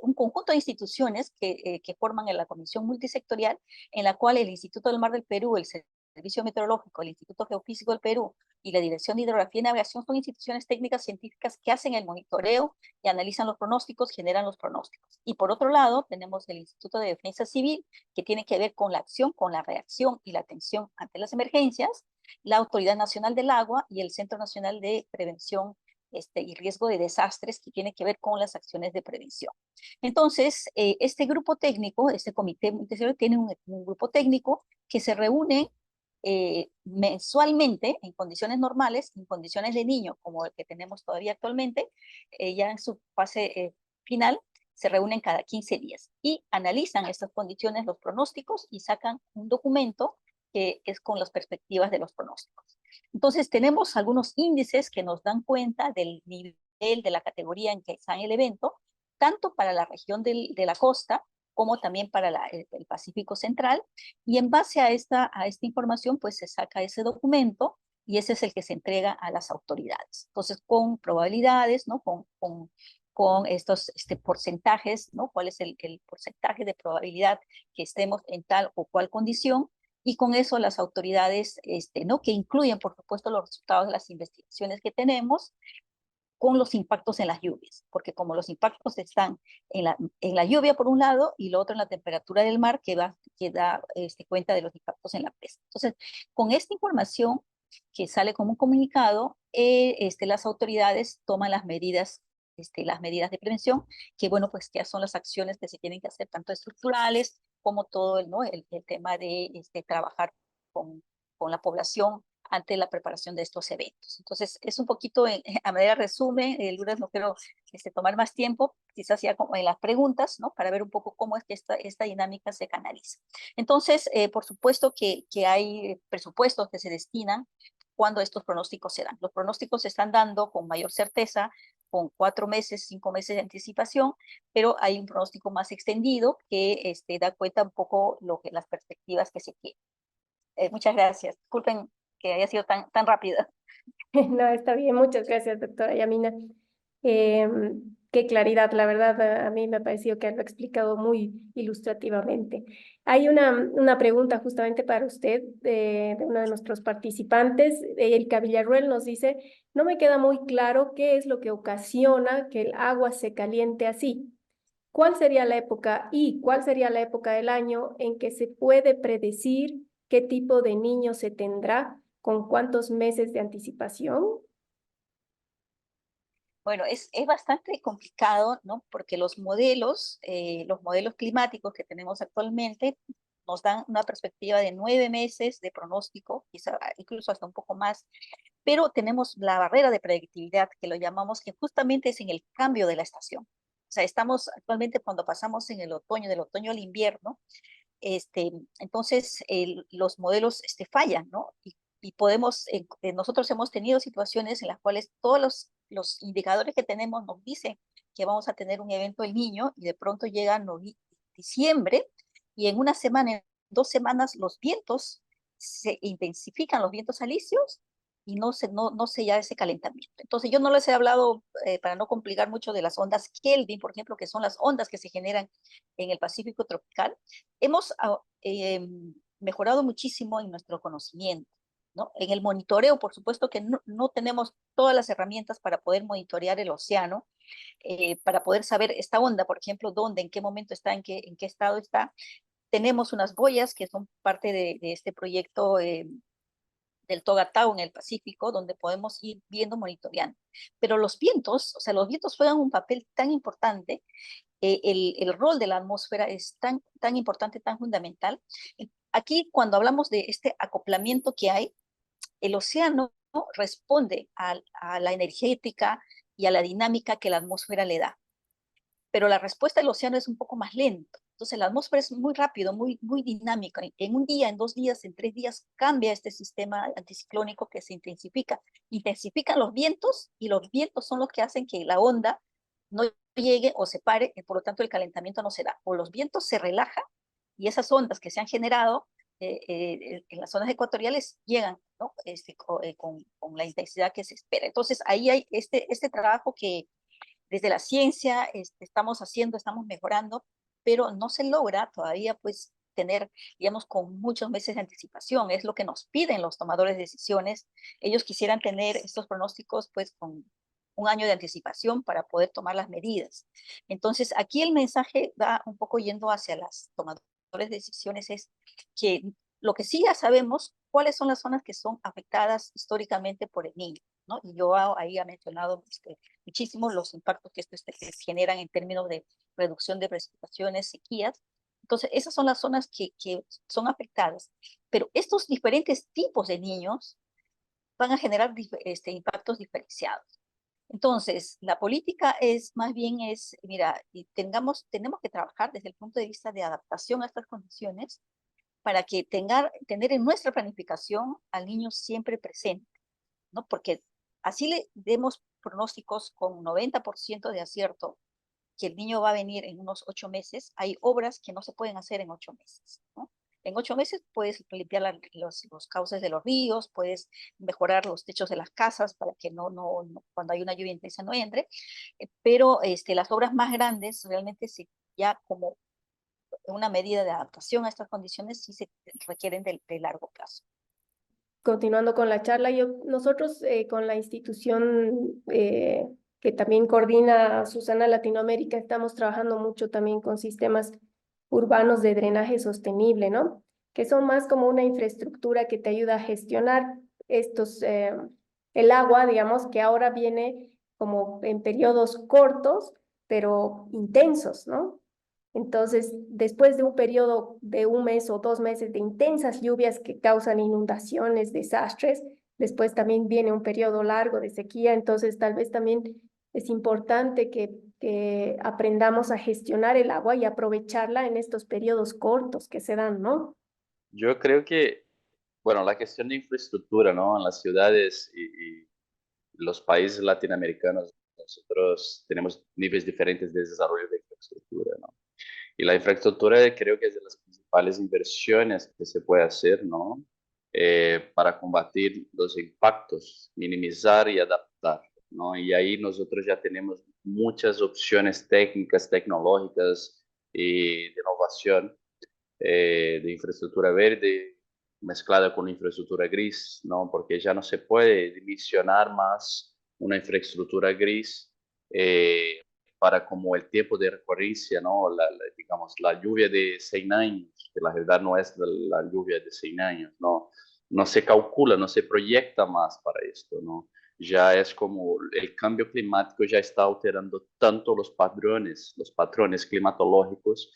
un conjunto de instituciones que forman en la Comisión Multisectorial, en la cual el Instituto del Mar del Perú, el Servicio Meteorológico, el Instituto Geofísico del Perú y la Dirección de Hidrografía y Navegación son instituciones técnicas científicas que hacen el monitoreo y analizan los pronósticos, generan los pronósticos. Y por otro lado, tenemos el Instituto de Defensa Civil, que tiene que ver con la acción, con la reacción y la atención ante las emergencias, la Autoridad Nacional del Agua y el Centro Nacional de Prevención y Riesgo de Desastres, que tiene que ver con las acciones de prevención. Entonces, este grupo técnico, este comité multisectorial, tiene un grupo técnico que se reúne mensualmente en condiciones normales, en condiciones de niño, como el que tenemos todavía actualmente, ya en su fase final, se reúnen cada 15 días y analizan estas condiciones, los pronósticos, y sacan un documento que es con las perspectivas de los pronósticos. Entonces, tenemos algunos índices que nos dan cuenta del nivel de la categoría en que está en el evento, tanto para la región de la costa como también para el Pacífico Central, y en base a esta información, pues se saca ese documento, y ese es el que se entrega a las autoridades. Entonces, con probabilidades, ¿no? Con estos porcentajes, ¿no? ¿Cuál es el porcentaje de probabilidad que estemos en tal o cual condición? Y con eso las autoridades, ¿no? Que incluyen, por supuesto, los resultados de las investigaciones que tenemos, con los impactos en las lluvias, porque como los impactos están en la lluvia por un lado, y lo otro en la temperatura del mar, que da cuenta de los impactos en la presa. Entonces, con esta información que sale como un comunicado, las autoridades toman las medidas de prevención, que bueno, pues ya son las acciones que se tienen que hacer, tanto estructurales como todo ¿no? el tema de trabajar con la población ante la preparación de estos eventos. Entonces, es un poquito a manera de resumen, Lourdes, no quiero tomar más tiempo, quizás ya como en las preguntas, ¿no? Para ver un poco cómo es que esta dinámica se canaliza. Entonces, por supuesto que hay presupuestos que se destinan cuando estos pronósticos se dan. Los pronósticos se están dando con mayor certeza, con 4 meses, 5 meses de anticipación, pero hay un pronóstico más extendido que da cuenta un poco las perspectivas que se tienen. Muchas gracias. Disculpen que haya sido tan rápida. No, está bien. Muchas gracias, doctora Yamina. Qué claridad, la verdad, a mí me ha parecido que lo ha explicado muy ilustrativamente. Hay una pregunta justamente para usted de uno de nuestros participantes. Erika Villarruel nos dice, no me queda muy claro qué es lo que ocasiona que el agua se caliente así. ¿Cuál sería la época y cuál sería la época del año en que se puede predecir qué tipo de niño se tendrá, con cuántos meses de anticipación? Bueno, es bastante complicado, ¿no? Porque los modelos climáticos que tenemos actualmente nos dan una perspectiva de 9 meses de pronóstico, quizá incluso hasta un poco más, pero tenemos la barrera de predictividad, que lo llamamos, que justamente es en el cambio de la estación. O sea, estamos actualmente cuando pasamos en el otoño, del otoño al invierno, entonces los modelos fallan, ¿no? Y podemos, nosotros hemos tenido situaciones en las cuales todos los indicadores que tenemos nos dicen que vamos a tener un evento El Niño, y de pronto llega diciembre, y en una semana, en 2 semanas, los vientos se intensifican, los vientos alisios, y no se ya ese calentamiento. Entonces, yo no les he hablado, para no complicar mucho, de las ondas Kelvin, por ejemplo, que son las ondas que se generan en el Pacífico tropical. Hemos mejorado muchísimo en nuestro conocimiento, ¿no? En el monitoreo, por supuesto que no tenemos todas las herramientas para poder monitorear el océano, para poder saber esta onda, por ejemplo, dónde, en qué momento está, en qué estado está. Tenemos unas boyas que son parte de este proyecto del Togatao en el Pacífico, donde podemos ir viendo, monitoreando. Pero los vientos, o sea, los vientos juegan un papel tan importante, el rol de la atmósfera es tan importante, tan fundamental. Aquí, cuando hablamos de este acoplamiento que hay, el océano responde a la energética y a la dinámica que la atmósfera le da, pero la respuesta del océano es un poco más lenta. Entonces la atmósfera es muy rápido, muy dinámica. En un día, en 2 días, en 3 días cambia este sistema anticiclónico, que se intensifica. Intensifican los vientos, y los vientos son los que hacen que la onda no llegue o se pare, y por lo tanto el calentamiento no se da. O los vientos se relajan, y esas ondas que se han generado en las zonas ecuatoriales llegan, ¿no? Con la intensidad que se espera. Entonces, ahí hay este trabajo que desde la ciencia estamos haciendo, estamos mejorando, pero no se logra todavía, pues, tener, digamos, con muchos meses de anticipación. Es lo que nos piden los tomadores de decisiones. Ellos quisieran tener estos pronósticos, pues, con un año de anticipación para poder tomar las medidas. Entonces, aquí el mensaje va un poco yendo hacia las tomadores de decisiones, es que lo que sí ya sabemos, cuáles son las zonas que son afectadas históricamente por el niño, ¿no? Y yo ahí ha mencionado muchísimo los impactos que esto generan en términos de reducción de precipitaciones, sequías. Entonces, esas son las zonas que son afectadas. Pero estos diferentes tipos de niños van a generar impactos diferenciados. Entonces, la política es más bien mira, tenemos que trabajar desde el punto de vista de adaptación a estas condiciones para que tener en nuestra planificación al niño siempre presente, ¿no? Porque así le demos pronósticos con 90% de acierto que el niño va a venir en unos 8 meses, hay obras que no se pueden hacer en 8 meses, ¿no? En 8 meses puedes limpiar los cauces de los ríos, puedes mejorar los techos de las casas para que cuando hay una lluvia intensa no entre, pero las obras más grandes realmente ya como una medida de adaptación a estas condiciones sí se requieren de largo plazo. Continuando con la charla, nosotros con la institución que también coordina Susana Latinoamérica, estamos trabajando mucho también con sistemas urbanos de drenaje sostenible, ¿no? Que son más como una infraestructura que te ayuda a gestionar el agua, digamos, que ahora viene como en periodos cortos, pero intensos, ¿no? Entonces, después de un periodo de un mes o 2 meses de intensas lluvias que causan inundaciones, desastres, después también viene un periodo largo de sequía, entonces tal vez también es importante que aprendamos a gestionar el agua y aprovecharla en estos periodos cortos que se dan, ¿no? Yo creo que, bueno, la cuestión de infraestructura, ¿no? En las ciudades y los países latinoamericanos, nosotros tenemos niveles diferentes de desarrollo de infraestructura, ¿no? Y la infraestructura creo que es de las principales inversiones que se puede hacer, ¿no? Para combatir los impactos, minimizar y adaptar, ¿no? Y ahí nosotros ya tenemos muchas opciones técnicas, tecnológicas y de innovación de infraestructura verde mezclada con infraestructura gris, ¿no? Porque ya no se puede dimensionar más una infraestructura gris para como el tiempo de recurrencia, ¿no? Digamos, la lluvia de 100 años, que la verdad no es la lluvia de 100 años, ¿no? No se calcula, no se proyecta más para esto, ¿no? Ya es como el cambio climático ya está alterando tanto los patrones climatológicos,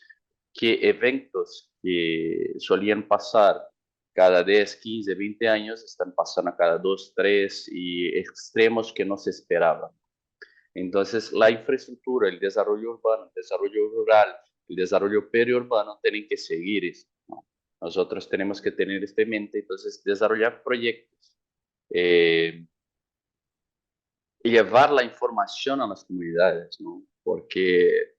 que eventos que solían pasar cada 10, 15, 20 años están pasando cada 2, 3 y extremos que no se esperaban. Entonces, la infraestructura, el desarrollo urbano, el desarrollo rural, el desarrollo periurbano tienen que seguir esto, ¿no? Nosotros tenemos que tener esto en mente, entonces desarrollar proyectos y llevar la información a las comunidades, ¿no? Porque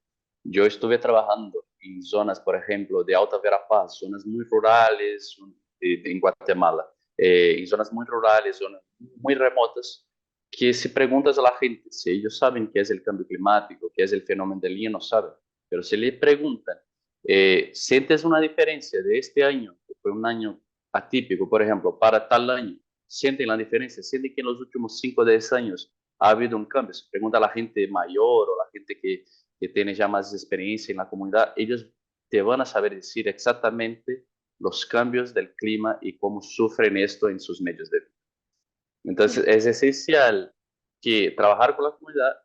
yo estuve trabajando en zonas, por ejemplo, de Alta Verapaz, zonas muy rurales en Guatemala, en zonas muy rurales, zonas muy remotas, que si preguntas a la gente si ellos saben qué es el cambio climático, qué es el fenómeno del Niño, no saben. Pero si le preguntan, ¿sientes una diferencia de este año, que fue un año atípico, por ejemplo, para tal año? ¿Sienten la diferencia? ¿Sienten que en los últimos 5 o 10 años ha habido un cambio? Se pregunta a la gente mayor o la gente que tiene ya más experiencia en la comunidad, ellos te van a saber decir exactamente los cambios del clima y cómo sufren esto en sus medios de vida. Entonces, es esencial que trabajar con la comunidad,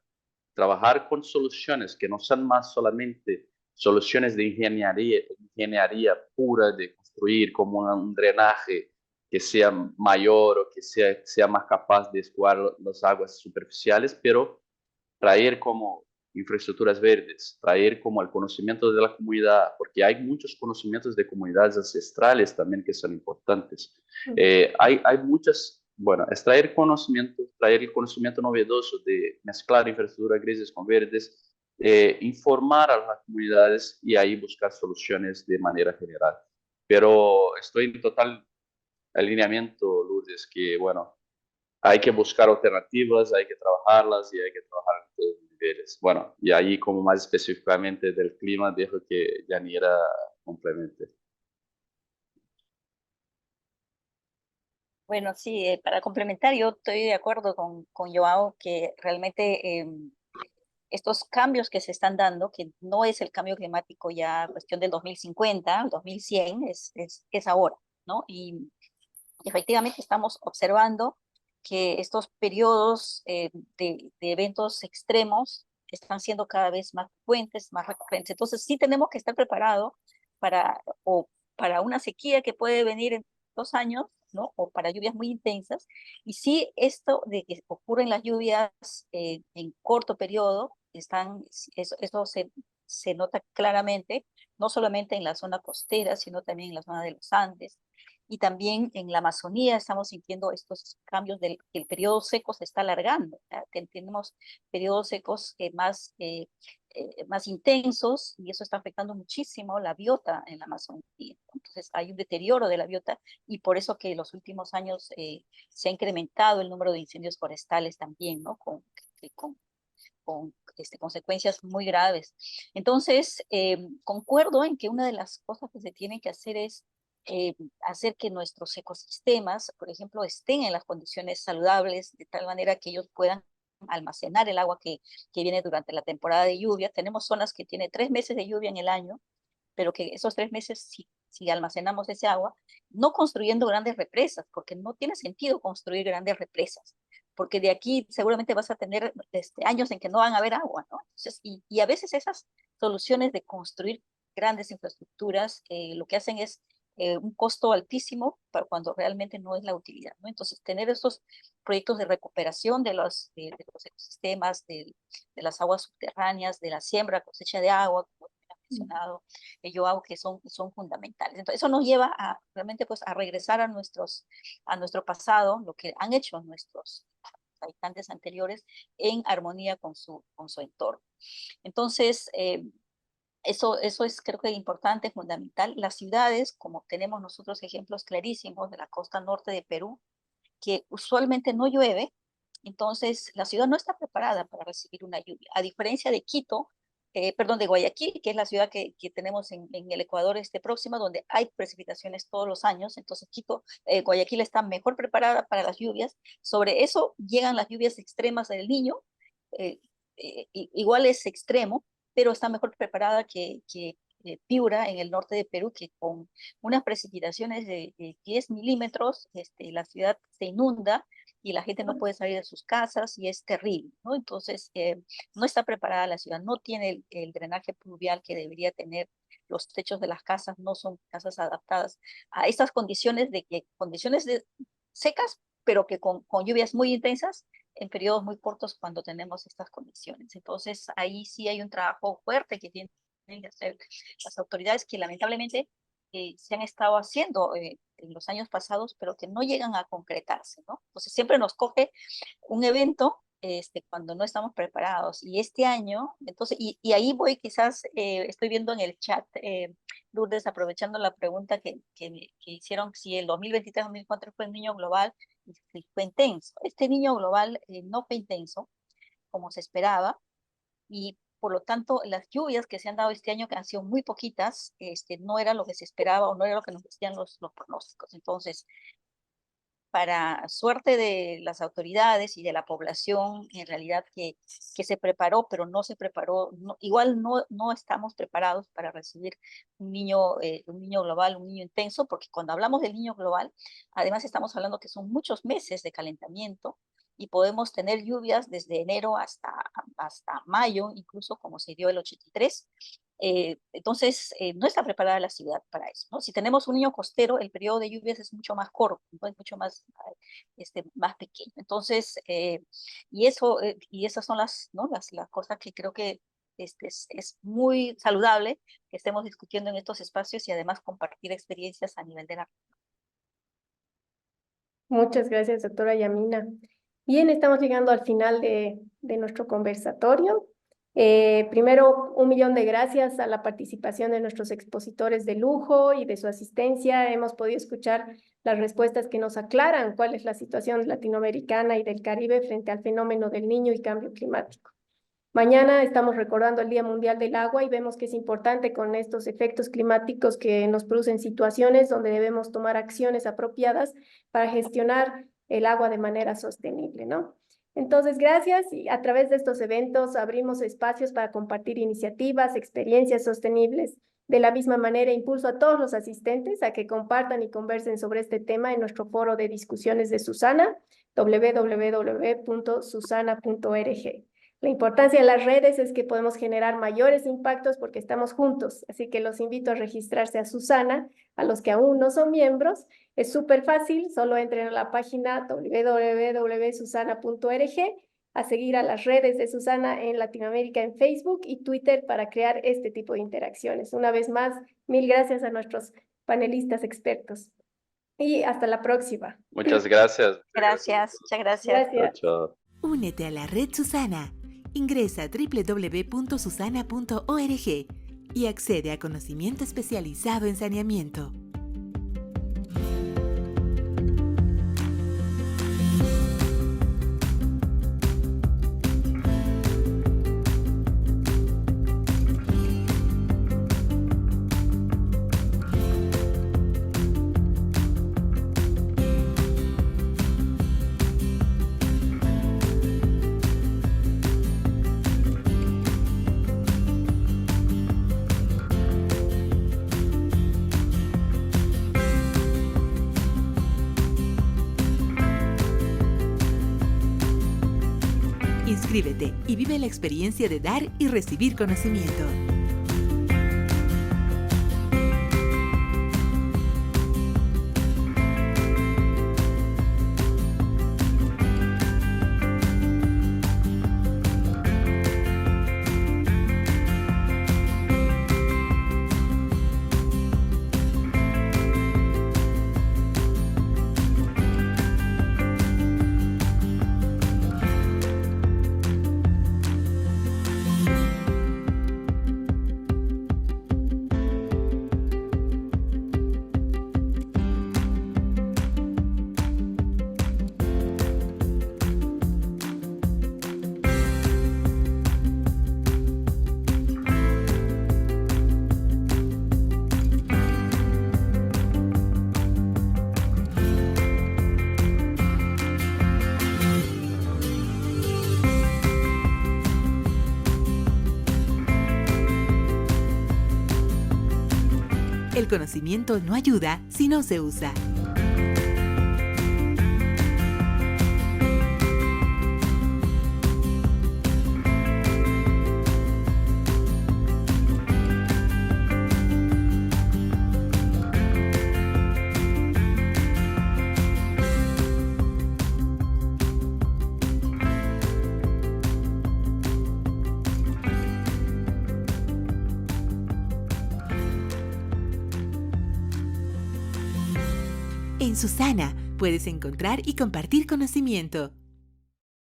trabajar con soluciones que no sean más solamente soluciones de ingeniería pura, de construir como un drenaje que sea mayor o que sea más capaz de escoar las aguas superficiales, pero traer como infraestructuras verdes, traer como el conocimiento de la comunidad, porque hay muchos conocimientos de comunidades ancestrales también que son importantes. Hay muchas, bueno, es traer el conocimiento novedoso de mezclar infraestructuras grises con verdes, informar a las comunidades y ahí buscar soluciones de manera general. pero estoy en total alineamiento, Lourdes, que bueno, hay que buscar alternativas, hay que trabajarlas y hay que trabajar en todos los niveles. Bueno, y ahí como más específicamente del clima, dejo que Yanira complemente. Bueno, sí, para complementar, yo estoy de acuerdo con Joao que realmente estos cambios que se están dando, que no es el cambio climático ya cuestión del 2050, 2100, es ahora, ¿no? Y efectivamente estamos observando que estos periodos de eventos extremos están siendo cada vez más frecuentes, más recurrentes. Entonces sí tenemos que estar preparados para, o para una sequía que puede venir en 2 años, ¿no? O para lluvias muy intensas. Y sí, esto de que ocurren las lluvias en corto periodo, eso se nota claramente, no solamente en la zona costera, sino también en la zona de los Andes. Y también en la Amazonía estamos sintiendo estos cambios que el periodo seco se está alargando. Tenemos periodos secos más intensos y eso está afectando muchísimo la biota en la Amazonía. Entonces hay un deterioro de la biota y por eso que en los últimos años se ha incrementado el número de incendios forestales también, ¿no? Con consecuencias muy graves. Entonces, concuerdo en que una de las cosas que se tienen que hacer es hacer que nuestros ecosistemas, por ejemplo, estén en las condiciones saludables, de tal manera que ellos puedan almacenar el agua que viene durante la temporada de lluvia. Tenemos zonas que tienen 3 meses de lluvia en el año, pero que esos 3 meses, si almacenamos ese agua, no construyendo grandes represas, porque no tiene sentido construir grandes represas, porque de aquí seguramente vas a tener años en que no van a haber agua, ¿no? Entonces, y a veces esas soluciones de construir grandes infraestructuras lo que hacen es un costo altísimo para cuando realmente no es la utilidad, ¿no? Entonces, tener esos proyectos de recuperación de los ecosistemas, de las aguas subterráneas, de la siembra, cosecha de agua, como mencionado Joao, que son fundamentales. Entonces, eso nos lleva a realmente pues a regresar a nuestro pasado, lo que han hecho nuestros habitantes anteriores en armonía con su entorno. Entonces, eso es creo que importante, fundamental. Las ciudades, como tenemos nosotros ejemplos clarísimos de la costa norte de Perú, que usualmente no llueve, entonces la ciudad no está preparada para recibir una lluvia. A diferencia de Quito, perdón, de Guayaquil, que es la ciudad que tenemos en el Ecuador próximo, donde hay precipitaciones todos los años, entonces Guayaquil está mejor preparada para las lluvias. Sobre eso llegan las lluvias extremas del Niño, eh, igual es extremo, pero está mejor preparada que Piura en el norte de Perú, que con unas precipitaciones de 10 milímetros, la ciudad se inunda y la gente no puede salir de sus casas y es terrible, ¿no? Entonces, no está preparada la ciudad, no tiene el drenaje pluvial que debería tener, los techos de las casas no son casas adaptadas a estas condiciones secas, pero que con lluvias muy intensas en periodos muy cortos cuando tenemos estas condiciones. Entonces, ahí sí hay un trabajo fuerte que tienen que hacer las autoridades que lamentablemente se han estado haciendo en los años pasados, pero que no llegan a concretarse, ¿no? Entonces siempre nos coge un evento cuando no estamos preparados. Y este año, entonces, y ahí voy quizás, estoy viendo en el chat, Lourdes, aprovechando la pregunta que hicieron, si el 2023-2024 fue un niño global, y si fue intenso. Este niño global no fue intenso como se esperaba, y por lo tanto las lluvias que se han dado este año, que han sido muy poquitas, no era lo que se esperaba o no era lo que nos decían los pronósticos. Entonces, para suerte de las autoridades y de la población, en realidad que se preparó, pero no se preparó, igual no estamos preparados para recibir un niño global, un niño intenso, porque cuando hablamos del niño global, además estamos hablando que son muchos meses de calentamiento y podemos tener lluvias desde enero hasta mayo, incluso como se dio el 83. Entonces, no está preparada la ciudad para eso, ¿no? Si tenemos un niño costero, el periodo de lluvias es mucho más corto, ¿no? Es mucho más pequeño. Entonces, y esas son ¿no? las cosas que creo que es muy saludable que estemos discutiendo en estos espacios y además compartir experiencias a nivel de la... Muchas gracias, doctora Yamina. Bien, estamos llegando al final de nuestro conversatorio. Primero, 1 millón de gracias a la participación de nuestros expositores de lujo y de su asistencia. Hemos podido escuchar las respuestas que nos aclaran cuál es la situación latinoamericana y del Caribe frente al fenómeno del Niño y cambio climático. Mañana estamos recordando el Día Mundial del Agua y vemos que es importante con estos efectos climáticos que nos producen situaciones donde debemos tomar acciones apropiadas para gestionar el agua de manera sostenible, ¿no? Entonces, gracias, y a través de estos eventos abrimos espacios para compartir iniciativas, experiencias sostenibles. De la misma manera, impulso a todos los asistentes a que compartan y conversen sobre este tema en nuestro foro de discusiones de Susana, www.susana.org. La importancia de las redes es que podemos generar mayores impactos porque estamos juntos, así que los invito a registrarse a Susana, a los que aún no son miembros. Es súper fácil, solo entren a la página www.susana.org, a seguir a las redes de Susana en Latinoamérica en Facebook y Twitter para crear este tipo de interacciones. Una vez más, mil gracias a nuestros panelistas expertos. Y hasta la próxima. Muchas gracias. Gracias, muchas gracias. Gracias. Chao. Únete a la red Susana. Ingresa a www.susana.org y accede a conocimiento especializado en saneamiento. Inscríbete y vive la experiencia de dar y recibir conocimiento. El conocimiento no ayuda si no se usa. En Susana puedes encontrar y compartir conocimiento.